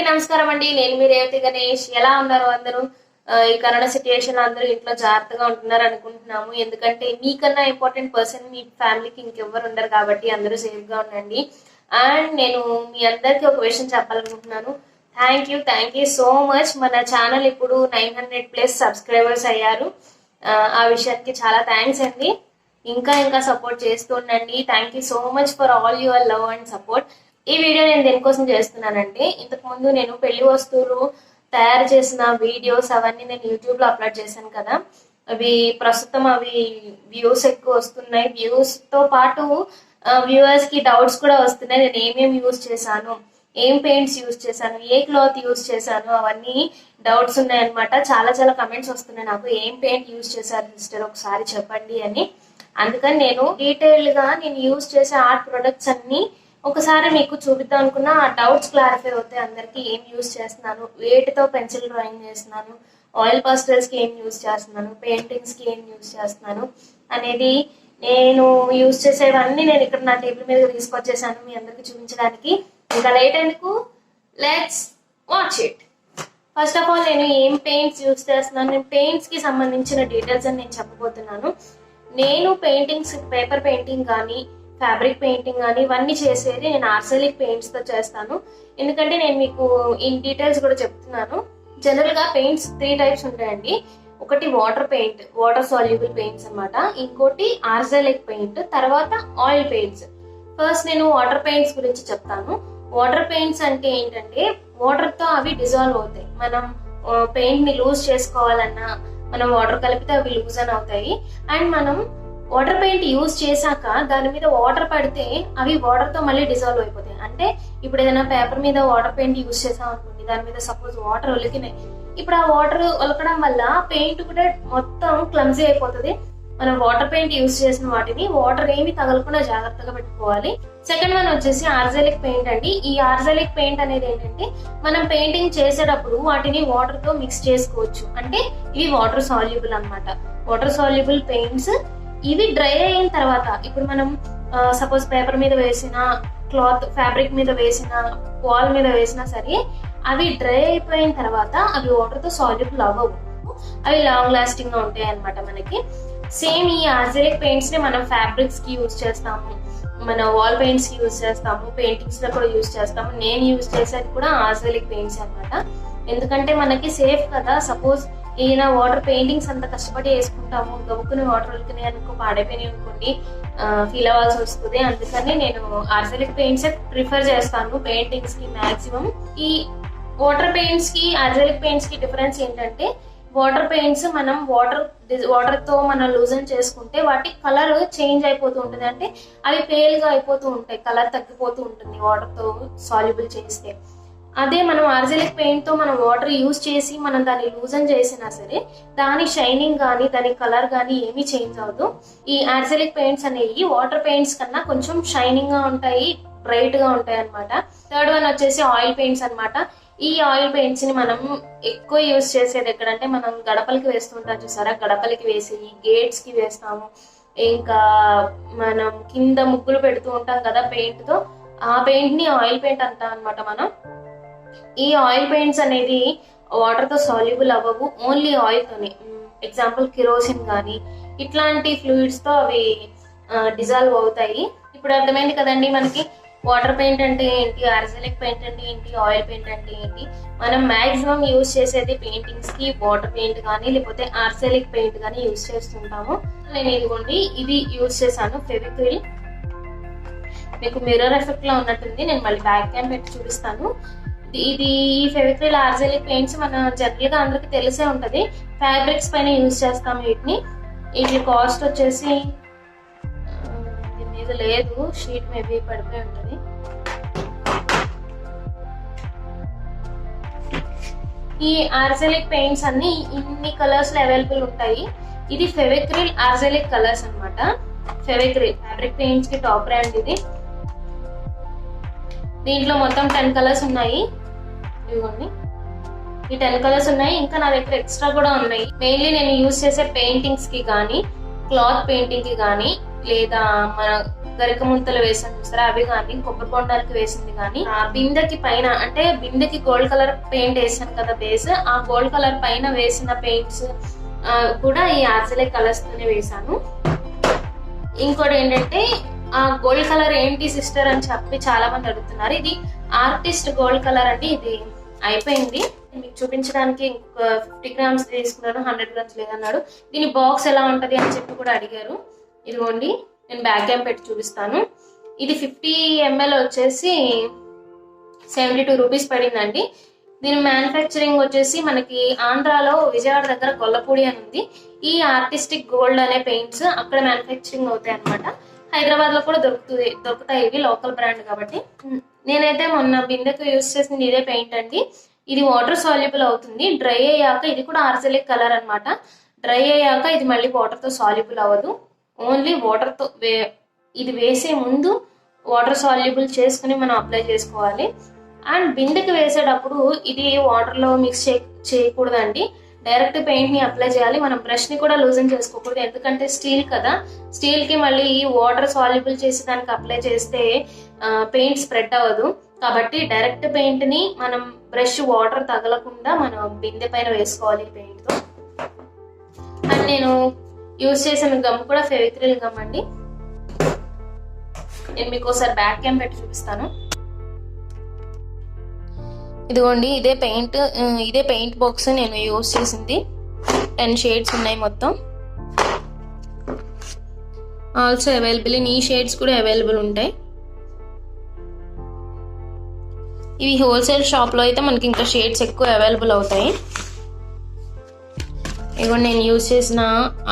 నమస్కారం అండి. నేను మీ రేవతి గణేష్. ఎలా ఉన్నారు అందరూ? ఈ కరోనా సిచ్యుయేషన్ అందరూ ఇంట్లో జాగ్రత్తగా ఉంటున్నారు అనుకుంటున్నాము. ఎందుకంటే మీకన్నా ఇంపార్టెంట్ పర్సన్ మీ ఫ్యామిలీకి ఇంకెవ్వరు ఉండరు కాబట్టి అందరూ సేఫ్ గా ఉండండి. అండ్ నేను మీ అందరికి ఒక విషయం చెప్పాలనుకుంటున్నాను. Thank you so much. మన ఛానల్ ఇప్పుడు 900+ సబ్స్క్రైబర్స్ అయ్యారు. ఆ విషయానికి చాలా థ్యాంక్స్ అండి. ఇంకా సపోర్ట్ చేస్తూ ఉండండి. Thank you so much for all your love and support. ఈ వీడియో నేను దేనికోసం చేస్తున్నానంటే, ఇంతకు ముందు నేను పెళ్లి వస్తువులు తయారు చేసిన వీడియోస్ అవన్నీ నేను యూట్యూబ్ లో అప్లోడ్ చేశాను కదా. ప్రస్తుతం వ్యూస్ ఎక్కువ వస్తున్నాయి. వ్యూస్ తో పాటు వ్యూవర్స్ కి డౌట్స్ కూడా వస్తున్నాయి. నేను ఏమేమి యూజ్ చేశాను, ఏం పెయింట్స్ యూజ్ చేశాను, ఏ క్లాత్ యూజ్ చేశాను, అవన్నీ డౌట్స్ ఉన్నాయన్నమాట. చాలా కమెంట్స్ వస్తున్నాయి నాకు, ఏం పెయింట్ యూజ్ చేశారు సిస్టర్ ఒకసారి చెప్పండి అని. అందుకని నేను డీటెయిల్ గా నేను యూజ్ చేసే ఆర్ట్ ప్రొడక్ట్స్ అన్ని ఒకసారి మీకు చూపిద్దాం అనుకున్నా. ఆ డౌట్స్ క్లారిఫై అవుతాయి అందరికి. ఏం యూజ్ చేస్తున్నాను, వేటితో పెన్సిల్ డ్రాయింగ్ చేస్తున్నాను, ఆయిల్ పాస్టల్స్ కి ఏం యూజ్ చేస్తున్నాను, పెయింటింగ్స్ కి ఏం యూజ్ చేస్తున్నాను అనేది నేను యూజ్ చేసేవన్నీ నేను ఇక్కడ నా టేబుల్ మీద తీసుకొచ్చేసాను మీ అందరికి చూపించడానికి. ఇంకా లేట్ ఎందుకు, let's watch it. First of all నేను ఏం పెయింట్స్ యూజ్ చేస్తున్నాను, నేను పెయింట్స్ కి సంబంధించిన డీటెయిల్స్ అని నేను చెప్పబోతున్నాను. నేను పెయింటింగ్స్, పేపర్ పెయింటింగ్ కానీ ఫ్యాబ్రిక్ పెయింటింగ్ కానీ ఇవన్నీ చేసేది నేను ఆర్సెలిక్ పెయింట్స్ తో చేస్తాను. ఎందుకంటే నేను మీకు ఇన్ డీటెయిల్స్ కూడా చెప్తున్నాను. జనరల్ గా పెయింట్స్ 3 టైప్స్ ఉంటాయండి. ఒకటి water paint, water soluble paints అన్నమాట. ఇంకోటి ఆర్సెలిక్ పెయింట్, తర్వాత ఆయిల్ పెయింట్స్. ఫస్ట్ నేను వాటర్ పెయింట్స్ గురించి చెప్తాను. వాటర్ పెయింట్స్ అంటే ఏంటంటే వాటర్ తో అవి డిజాల్వ్ అవుతాయి. మనం పెయింట్ ని లూజ్ చేసుకోవాలన్నా మనం వాటర్ కలిపితే అవి లూజ్ అని అవుతాయి. అండ్ మనం వాటర్ పెయింట్ యూజ్ చేశాక దాని మీద వాటర్ పడితే అవి వాటర్ తో మళ్ళీ డిజాల్వ్ అయిపోతాయి. అంటే ఇప్పుడు ఏదైనా పేపర్ మీద వాటర్ పెయింట్ యూజ్ చేసాం అనుకోండి, దాని మీద సపోజ్ వాటర్ ఒలికినాయి. ఇప్పుడు ఆ వాటర్ ఒలకడం వల్ల పెయింట్ కూడా మొత్తం క్లమ్జీ అయిపోతుంది. మనం వాటర్ పెయింట్ యూజ్ చేసిన వాటిని వాటర్ ఏమి తగలకుండా జాగ్రత్తగా పెట్టుకోవాలి. సెకండ్ వన్ వచ్చేసి ఆర్సెలిక్ పెయింట్ అండి. ఈ ఆర్సెలిక్ పెయింట్ అనేది ఏంటంటే మనం పెయింటింగ్ చేసేటప్పుడు వాటిని వాటర్ తో మిక్స్ చేసుకోవచ్చు. అంటే ఇవి వాటర్ సాల్యుబుల్ అన్నమాట. వాటర్ సాల్యుబుల్ పెయింట్స్ ఇవి డ్రై అయిన తర్వాత, ఇప్పుడు మనం సపోజ్ పేపర్ మీద వేసిన, క్లాత్ ఫ్యాబ్రిక్ మీద వేసిన, వాల్ మీద వేసినా సరే అవి డ్రై అయిపోయిన తర్వాత అవి వాటర్ తో సాల్యుబుల్ అవ్వవు. అవి లాంగ్ లాస్టింగ్ గా ఉంటాయి అనమాట మనకి. సేమ్ ఈ ఆర్సెలిక్ పెయింట్స్ ని మనం ఫ్యాబ్రిక్స్ కి యూజ్ చేస్తాము, మన వాల్ పెయింట్స్ కి యూజ్ చేస్తాము, పెయింటింగ్స్ లో కూడా యూజ్ చేస్తాము. నేను యూజ్ చేసేది కూడా ఆర్సెలిక్ పెయింట్స్ అనమాట. ఎందుకంటే మనకి సేఫ్ కదా. సపోజ్ ఈయన వాటర్ పెయింటింగ్స్ అంత కష్టపడి వేసుకుంటాము, గబుక్కుని వాటర్ వెళ్తున్నాయి అనుకో, పాడైపోయినాయి అనుకోండి, ఫీల్ అవ్వాల్సి వస్తుంది. అందుకని నేను ఆర్సెలిక్ పెయింట్స్ ప్రిఫర్ చేస్తాను పెయింటింగ్స్ కి మాక్సిమం. ఈ వాటర్ పెయింట్స్ కి ఆర్సెలిక్ పెయింట్స్ కి డిఫరెన్స్ ఏంటంటే, వాటర్ పెయింట్స్ మనం వాటర్ తో మనం లూజన్ చేసుకుంటే వాటి కలర్ చేంజ్ అయిపోతూ ఉంటుంది. అంటే అవి పేల్ గా అయిపోతూ ఉంటాయి, కలర్ తగ్గిపోతూ ఉంటుంది వాటర్ తో సాల్యుబుల్ చేస్తే. అదే మనం ఆర్సెలిక్ పెయింట్ తో మనం వాటర్ యూజ్ చేసి మనం దాన్ని లూజన్ చేసినా సరే దాని షైనింగ్ కానీ దాని కలర్ కానీ ఏమీ చేంజ్ అవ్వదు. ఈ ఆర్సెలిక్ పెయింట్స్ అనేవి వాటర్ పెయింట్స్ కన్నా కొంచెం షైనింగ్ గా ఉంటాయి, బ్రైట్ గా ఉంటాయి అనమాట. థర్డ్ వన్ వచ్చేసి ఆయిల్ పెయింట్స్ అనమాట. ఈ ఆయిల్ పెయింట్స్ ని మనం ఎక్కువ యూజ్ చేసేది ఎక్కడంటే, మనం గడపలకి వేస్తుంటాం చూసారా, గడపలకి వేసి గేట్స్ కి వేస్తాము. ఇంకా మనం కింద ముగ్గులు పెడుతూ ఉంటాం కదా పెయింట్ తో, ఆ పెయింట్ ని ఆయిల్ పెయింట్ అంటాం అనమాట మనం. ఈ ఆయిల్ పెయింట్స్ అనేది వాటర్ తో సాల్యుబుల్ అవ్వవు, ఓన్లీ ఆయిల్ తోనే. ఎగ్జాంపుల్ కిరోసిన్ కానీ ఇట్లాంటి ఫ్లూయిడ్స్ తో అవి డిజాల్వ్ అవుతాయి. ఇప్పుడు అర్థమైంది కదండి మనకి వాటర్ పెయింట్ అంటే ఏంటి, ఆర్సెలిక్ పెయింట్ అంటే ఏంటి, ఆయిల్ పెయింట్ అంటే ఏంటి. మనం మాక్సిమం యూజ్ చేసేది పెయింటింగ్స్ కి వాటర్ పెయింట్ కానీ లేకపోతే ఆర్సెలిక్ పెయింట్ కానీ యూజ్ చేస్తుంటాము. నేను ఇదిగోండి ఇది యూజ్ చేశాను, ఫెవిక్రిల్. మీకు మిర్రర్ ఎఫెక్ట్ లో ఉన్నట్టుంది, నేను మళ్ళీ బ్యాక్ క్యామ్ పెట్టి చూపిస్తాను. ఇది ఫెవిక్రిల్ ఆర్సెలిక్ పెయింట్స్ మన జనరల్ గా అందరికి తెలిసే ఉంటది. ఫ్యాబ్రిక్స్ పైన యూజ్ చేస్తాం వీటిని. వీటి కాస్ట్ వచ్చేసి దీని మీద లేదు, షీట్ మేబీ పడిపోయి ఉంటది. ఈ ఆర్సెలిక్ పెయింట్స్ అన్ని ఇన్ని కలర్స్ లో అవైలబుల్ ఉంటాయి. ఇది ఫెవిక్రిల్ ఆర్సెలిక్ కలర్స్ అనమాట. ఫెవిక్రిల్ ఫ్యాబ్రిక్ పెయింట్స్ కి టాప్ బ్రాండ్ ఇది. దీంట్లో మొత్తం 10 కలర్స్ ఉన్నాయి. ఇవ్వండి, ఈ 10 కలర్స్ ఉన్నాయి. ఇంకా నా దగ్గర ఎక్స్ట్రా కూడా ఉన్నాయి. మెయిన్లీ నేను యూజ్ చేసే పెయింటింగ్స్ కి కానీ, క్లాత్ పెయింటింగ్ కి కానీ, లేదా మన గరిక ముంతలు వేసాను చూసారా, అవి కానీ, కొబ్బరి బొండాలకి వేసింది కానీ, ఆ బిందెకి పైన అంటే బిందెకి గోల్డ్ కలర్ పెయింట్ వేసాను కదా బేస్, ఆ గోల్డ్ కలర్ పైన వేసిన పెయింట్స్ కూడా ఈ ఆర్సెలైక్ కలర్స్ తోనే వేసాను. ఇంకోటి ఏంటంటే ఆ గోల్డ్ కలర్ ఏంటి సిస్టర్ అని చెప్పి చాలా మంది అడుగుతున్నారు. ఇది ఆర్టిస్ట్ గోల్డ్ కలర్ అండి. ఇది అయిపోయింది, మీకు చూపించడానికి ఇంకొక 50 grams తీసుకున్నాను, 100 grams లేదన్నాడు. దీని బాక్స్ ఎలా ఉంటది అని చెప్పి కూడా అడిగారు. ఇదిగోండి, నేను బ్యాక్ క్యామ్ పెట్టి చూపిస్తాను. ఇది 50 ml వచ్చేసి 72 రూపీస్ పడిందండి. దీని మ్యానుఫ్యాక్చరింగ్ వచ్చేసి మనకి ఆంధ్రాలో విజయవాడ దగ్గర గొల్లపూడి అని ఉంది. ఈ ఆర్టిస్టిక్ గోల్డ్ అనే పెయింట్స్ అక్కడ మ్యానుఫ్యాక్చరింగ్ అవుతాయి అనమాట. హైదరాబాద్ లో కూడా దొరుకుతాయి ఇవి లోకల్ బ్రాండ్ కాబట్టి. నేనైతే మొన్న బిందెకు యూజ్ చేసింది ఇదే పెయింట్ అండి. ఇది వాటర్ సాల్యుబుల్ అవుతుంది. డ్రై అయ్యాక ఇది కూడా ఆర్సెలిక్ కలర్ అనమాట. డ్రై అయ్యాక ఇది మళ్ళీ వాటర్ తో సాల్యుబుల్ అవ్వదు. ఓన్లీ వాటర్ తో ఇది వేసే ముందు వాటర్ సాల్యుబుల్ చేసుకుని మనం అప్లై చేసుకోవాలి. అండ్ బిందెకి వేసేటప్పుడు ఇది వాటర్ లో మిక్స్ చేయకూడదండి. డైరెక్ట్ పెయింట్ ని అప్లై చేయాలి. మనం బ్రష్ ని కూడా లూజన్ చేసుకోకూడదు, ఎందుకంటే స్టీల్ కదా. స్టీల్ కి మళ్ళీ వాటర్ సాల్యుబుల్ చేసి దానికి అప్లై చేస్తే పెయింట్ స్ప్రెడ్ అవ్వదు. కాబట్టి డైరెక్ట్ పెయింట్ ని మనం బ్రష్ వాటర్ తగలకుండా మనం బిందె పైన వేసుకోవాలి పెయింట్ తో. అండ్ నేను యూజ్ చేసిన గమ్ కూడా ఫెవిక్రిల్ గమ్ అండి. నేను మీకు ఒకసారి బ్యాక్ క్యామ్ పెట్టి చూపిస్తాను. ఇదిగోండి, ఇదే పెయింట్ బాక్స్ నేను యూజ్ చేసింది. 10 షేడ్స్ ఉన్నాయి మొత్తం. ఆల్సో అవైలబుల్ ఇన్ ఈ షేడ్స్ కూడా అవైలబుల్ ఉంటాయి. ఇవి హోల్సేల్ షాప్ లో అయితే మనకి ఇంకా షేడ్స్ ఎక్కువ అవైలబుల్ అవుతాయి. ఇదిగోండి, నేను యూజ్ చేసిన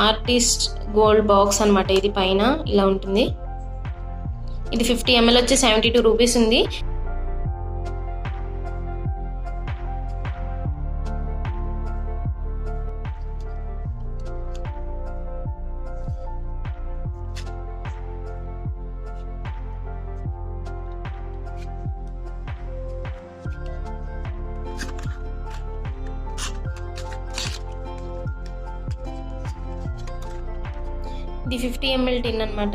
ఆర్టిస్ట్ గోల్డ్ బాక్స్ అనమాట. ఇది పైన ఇలా ఉంటుంది. ఇది 50 ml వచ్చి 72 రూపీస్ ఉంది. ఇది 50 ml టిన్ అనమాట.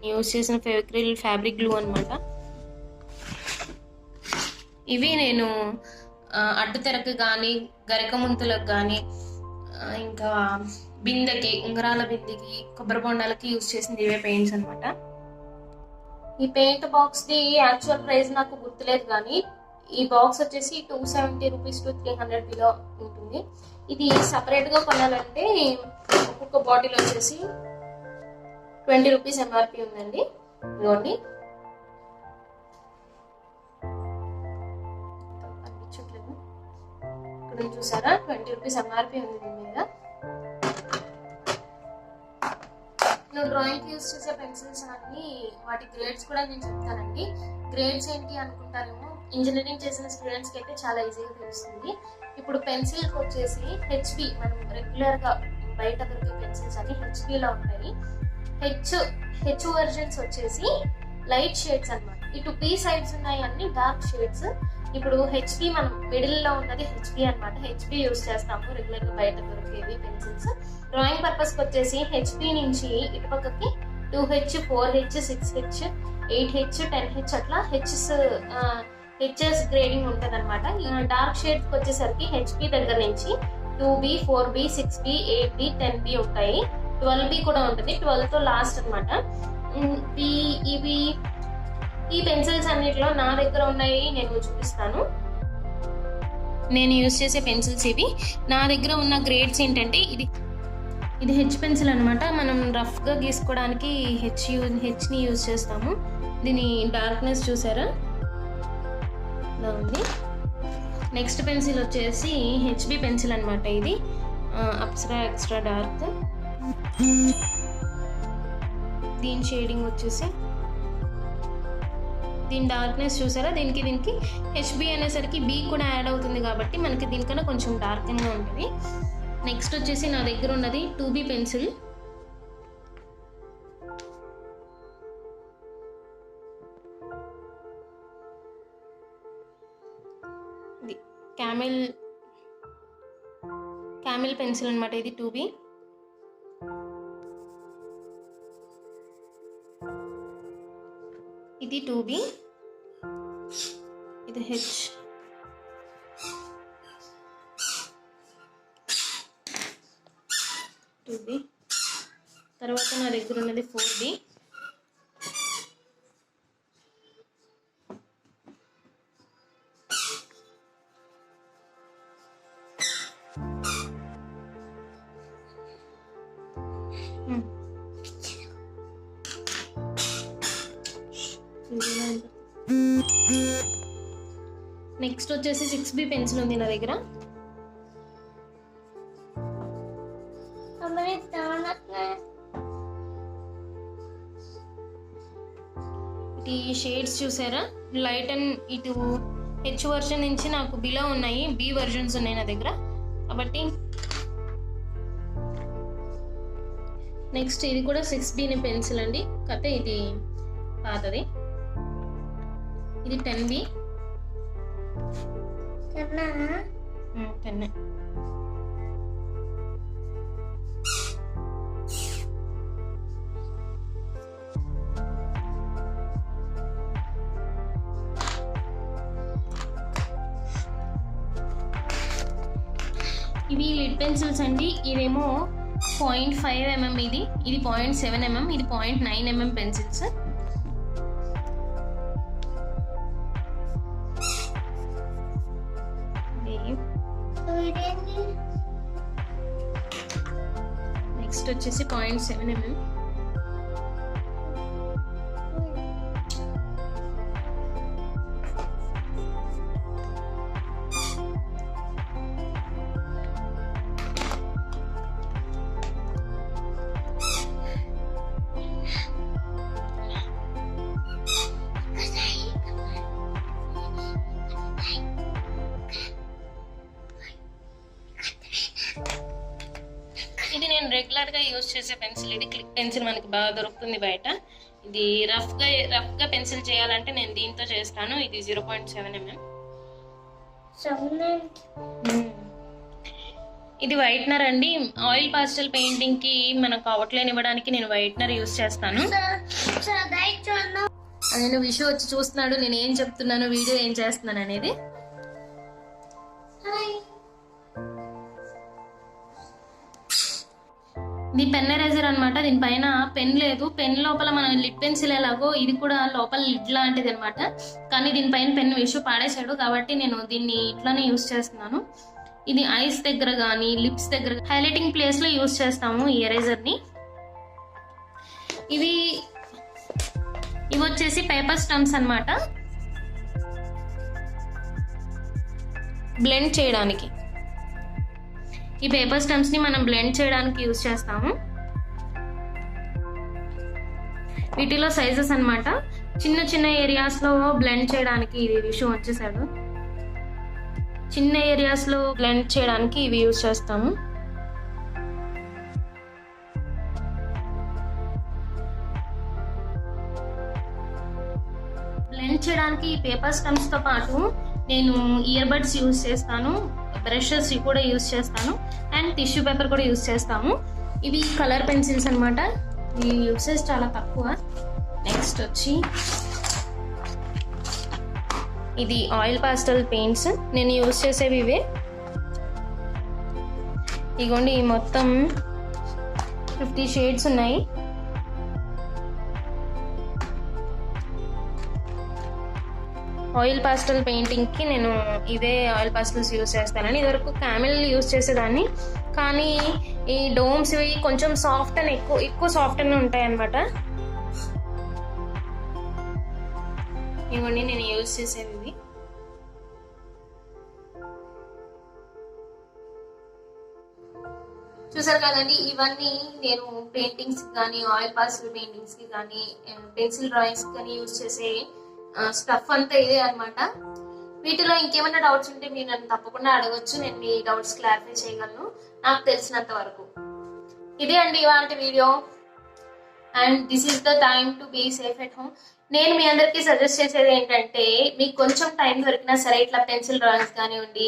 యూజ్ చేసిన ఫెవిక్రిల్ ఫ్యాబ్రిక్ గ్లూ అనమాట. ఇవి నేను అడ్డుతెరకు కానీ, గరిక ముంతులకు కానీ, ఇంకా బిందెకి, ఉంగరాల బిందెకి, కొబ్బరి బొండాలకి యూజ్ చేసింది ఇవే పెయింట్స్ అనమాట. ఈ paint box the actual price నాకు గుర్తులేదు, కానీ ఈ బాక్స్ వచ్చేసి 270 రూపీస్ టు 300 బిలో ఉంటుంది. ఇది సపరేట్ గా కొనాలంటే ఒక్కొక్క బాటిల్ వచ్చేసి 20 రూపీస్ ఎంఆర్పి ఉందండి. ఇదిగోండి, కనిపించట్లేదు ఇక్కడ చూసారా, 20 రూపీస్ ఎంఆర్పి ఉంది దీని మీద. నేను డ్రాయింగ్ యూజ్ చేసే పెన్సిల్స్ అన్ని వాటి గ్రేడ్స్ కూడా నేను చెప్తానండి. గ్రేడ్స్ ఏంటి అనుకుంటారేమో, ఇంజనీరింగ్ చేసిన స్టూడెంట్స్ కి అయితే చాలా ఈజీగా తెలుస్తుంది. ఇప్పుడు పెన్సిల్ కి వచ్చేసి హెచ్బి, మనం రెగ్యులర్ గా బయట దొరికే పెన్సిల్స్ అన్ని హెచ్బిలో ఉంటాయి. హెచ్ వర్జన్స్ వచ్చేసి లైట్ షేడ్స్ అన్నమాట. ఇటు పి సైడ్స్ ఉన్నాయి అన్ని డార్క్ షేడ్స్. ఇప్పుడు హెచ్బి మనం మిడిల్ లో ఉన్నది హెచ్బి అనమాట. హెచ్బి యూజ్ చేస్తాము రెగ్యులర్ గా బయట దొరికేవి పెన్సిల్స్. డ్రాయింగ్ పర్పస్ కి వచ్చేసి హెచ్బి నుంచి ఇటు పక్కకి 2H, 4H, 6H, 8H, 10H అట్లా హెచ్ఎస్ గ్రేడింగ్ ఉంటుంది అనమాట. డార్క్ షేడ్స్ కి వచ్చేసరికి హెచ్బి దగ్గర నుంచి 2B, 4B, 6B, 8B, 10B ఉంటాయి. 12B కూడా ఉంటుంది. 12 తో లాస్ట్ అనమాట. ఇవి ఈ పెన్సిల్స్ అన్నిటిలో నా దగ్గర ఉన్నాయి, నేను చూపిస్తాను. నేను యూజ్ చేసే పెన్సిల్స్ ఇవి. నా దగ్గర ఉన్న గ్రేడ్స్ ఏంటంటే, ఇది హెచ్ పెన్సిల్ అనమాట. మనం రఫ్ గా గీసుకోవడానికి హెచ్ని యూజ్ చేస్తాము. దీని డార్క్నెస్ చూసారా ఇలా ఉంది. నెక్స్ట్ పెన్సిల్ వచ్చేసి హెచ్బి పెన్సిల్ అనమాట. ఇది అప్సరా ఎక్స్ట్రా డార్క్. దీని షేడింగ్ వచ్చేసి, దీని డార్క్నెస్ చూసారా, దీనికి హెచ్బి అనేసరికి బి కూడా యాడ్ అవుతుంది కాబట్టి మనకి దీనికన్నా కొంచెం డార్క్గా ఉంటుంది. నెక్స్ట్ వచ్చేసి నా దగ్గర ఉన్నది 2B పెన్సిల్. క్యామిల్ పెన్సిల్ అనమాట. ఇది 2B. ఇది 2B. ఇది H. తర్వాత నా దగ్గర ఉన్నది 4B. నెక్స్ట్ వచ్చేసి 6B పెన్సిల్ ఉంది నా దగ్గర. ఈ షేడ్స్ చూసారా, లైట్ అండ్ ఇటు హెచ్ వర్షన్ నుంచి నాకు బిలో ఉన్నాయి, బి వర్షన్స్ ఉన్నాయి నా దగ్గర కాబట్టి. నెక్స్ట్ ఇది కూడా 6B పెన్సిల్ అండి, కాకపోతే ఇది పాతది. ఇది 10B. 10. ఇవి లిడ్ పెన్సిల్స్ అండి. ఇదేమో 0.5 mm, ఇది 0.7 mm, ఇది 0.9 mm పెన్సిల్స్. నెక్స్ట్ వచ్చేసి 0.7 mm. ఇది నేను రెగ్యులర్ గా యూజ్ చేసే పెన్సిల్. ఇది క్లిక్ పెన్సిల్, మనకి బాగా దొరుకుతుంది బయట. ఇది రఫ్ గా పెన్సిల్ చేయాలంటే నేను దీంతో చేస్తాను. ఇది 0.7 mm. ఇది వైట్నర్ అండి. ఆయిల్ పాస్టల్ పెయింటింగ్ కి మనకు అవుట్లైన్ ఇవ్వడానికి నేను వైట్నర్ యూజ్ చేస్తాను. నేను విషు వచ్చి చూస్తున్నాడు నేను ఏం చెప్తున్నాను, వీడియో ఏం చేస్తున్నాను అనేది. ఇది పెన్ ఎరేజర్ అనమాట. దీనిపైన పెన్ లేదు. పెన్ లోపల మన లిడ్ పెన్సిల్ ఎలాగో ఇది కూడా లోపల లిడ్ లాంటిది అనమాట. కానీ దీనిపైన పెన్ విషు పాడేశాడు కాబట్టి నేను దీన్ని ఇట్లానే యూజ్ చేస్తున్నాను. ఇది ఐస్ దగ్గర కానీ లిప్స్ దగ్గర హైలైటింగ్ ప్లేస్ లో యూజ్ చేస్తాము ఈ ఎరేజర్ ని. ఇవి వచ్చేసి పేపర్ స్టంప్స్ అనమాట, బ్లెండ్ చేయడానికి. ఈ పేపర్ స్టంప్స్ ని మనం బ్లెండ్ చేయడానికి యూజ్ చేస్తాము. వీటిలో సైజెస్ అన్నమాట. చిన్న చిన్న ఏరియాస్ లో బ్లెండ్ చేయడానికి ఇది విషయం వచ్చేసాడు. చిన్న ఏరియాస్ లో బ్లెండ్ చేయడానికి ఇవి యూజ్ చేస్తాము. బ్లెండ్ చేయడానికి ఈ పేపర్ స్టంప్స్ తో పాటు నేను ఇయర్ బడ్స్ యూజ్ చేస్తాను, బ్రషెస్ కూడా యూజ్ చేస్తాను, అండ్ టిష్యూ పేపర్ కూడా యూజ్ చేస్తాము. ఇవి కలర్ పెన్సిల్స్ అనమాట. ఈ యూసెస్ చాలా తక్కువ. నెక్స్ట్ వచ్చి ఇది ఆయిల్ పాస్టల్ పెయింట్స్. నేను యూజ్ చేసేవి ఇవే. ఇగోండి, ఈ మొత్తం 50 షేడ్స్ ఉన్నాయి. ఆయిల్ పాస్టల్ పెయింటింగ్ కి నేను ఇవే ఆయిల్ పాస్టల్స్ యూజ్ చేస్తానని. ఇదివరకు క్యామెల్ యూజ్ చేసేదాన్ని, కానీ ఈ డోమ్స్ ఇవి కొంచెం సాఫ్ట్ అని ఎక్కువ సాఫ్ట్ అని ఉంటాయి అన్నమాట. ఇవన్నీ నేను యూజ్ చేసేవి. చూసారు కదండి, ఇవన్నీ నేను పెయింటింగ్స్ కానీ ఆయిల్ పాస్టల్ పెయింటింగ్స్ కి కానీ పెన్సిల్ డ్రాయింగ్స్ కానీ యూజ్ చేసే స్టఫ్ అంతా ఇదే అనమాట. వీటిలో ఇంకేమైనా డౌట్స్ ఉంటే మీరు నన్ను తప్పకుండా అడగొచ్చు. నేను మీ డౌట్స్ క్లారిఫై చేయగలను నాకు తెలిసినంత వరకు. ఇదే అండి ఇవాళ video. And this is the time to be safe at home. నేను మీ అందరికీ సజెస్ట్ చేసేది ఏంటంటే, మీకు కొంచెం టైం దొరికినా సరే ఇట్లా పెన్సిల్ డ్రాయింగ్స్ కానివ్వండి,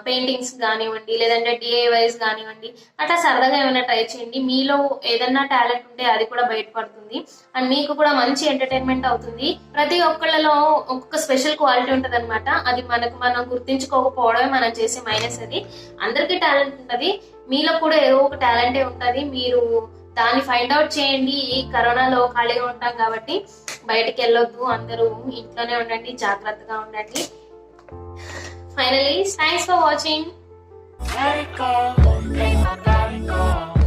పెయింటింగ్స్ కానివ్వండి, లేదంటే డిఐవైస్ కానివ్వండి, అట్లా సరదాగా ఏమైనా ట్రై చేయండి. మీలో ఏదన్నా టాలెంట్ ఉంటే అది కూడా బయటపడుతుంది అండ్ మీకు కూడా మంచి ఎంటర్టైన్మెంట్ అవుతుంది. ప్రతి ఒక్కళ్ళలో ఒక్కొక్క స్పెషల్ క్వాలిటీ ఉంటది అనమాట. అది మనం గుర్తించుకోకపోవడమే మనం చేసే మైనస్. అది అందరికీ టాలెంట్ ఉంటది, మీలో కూడా ఏదో ఒక టాలెంటే ఉంటది. మీరు దాన్ని ఫైండ్ అవుట్ చేయండి. ఈ కరోనాలో ఖాళీగా ఉంటాం కాబట్టి బయటికి వెళ్ళొద్దు, అందరూ ఇంట్లోనే ఉండండి, జాగ్రత్తగా ఉండండి. Finally, thanks for watching. Let it go, let my body go.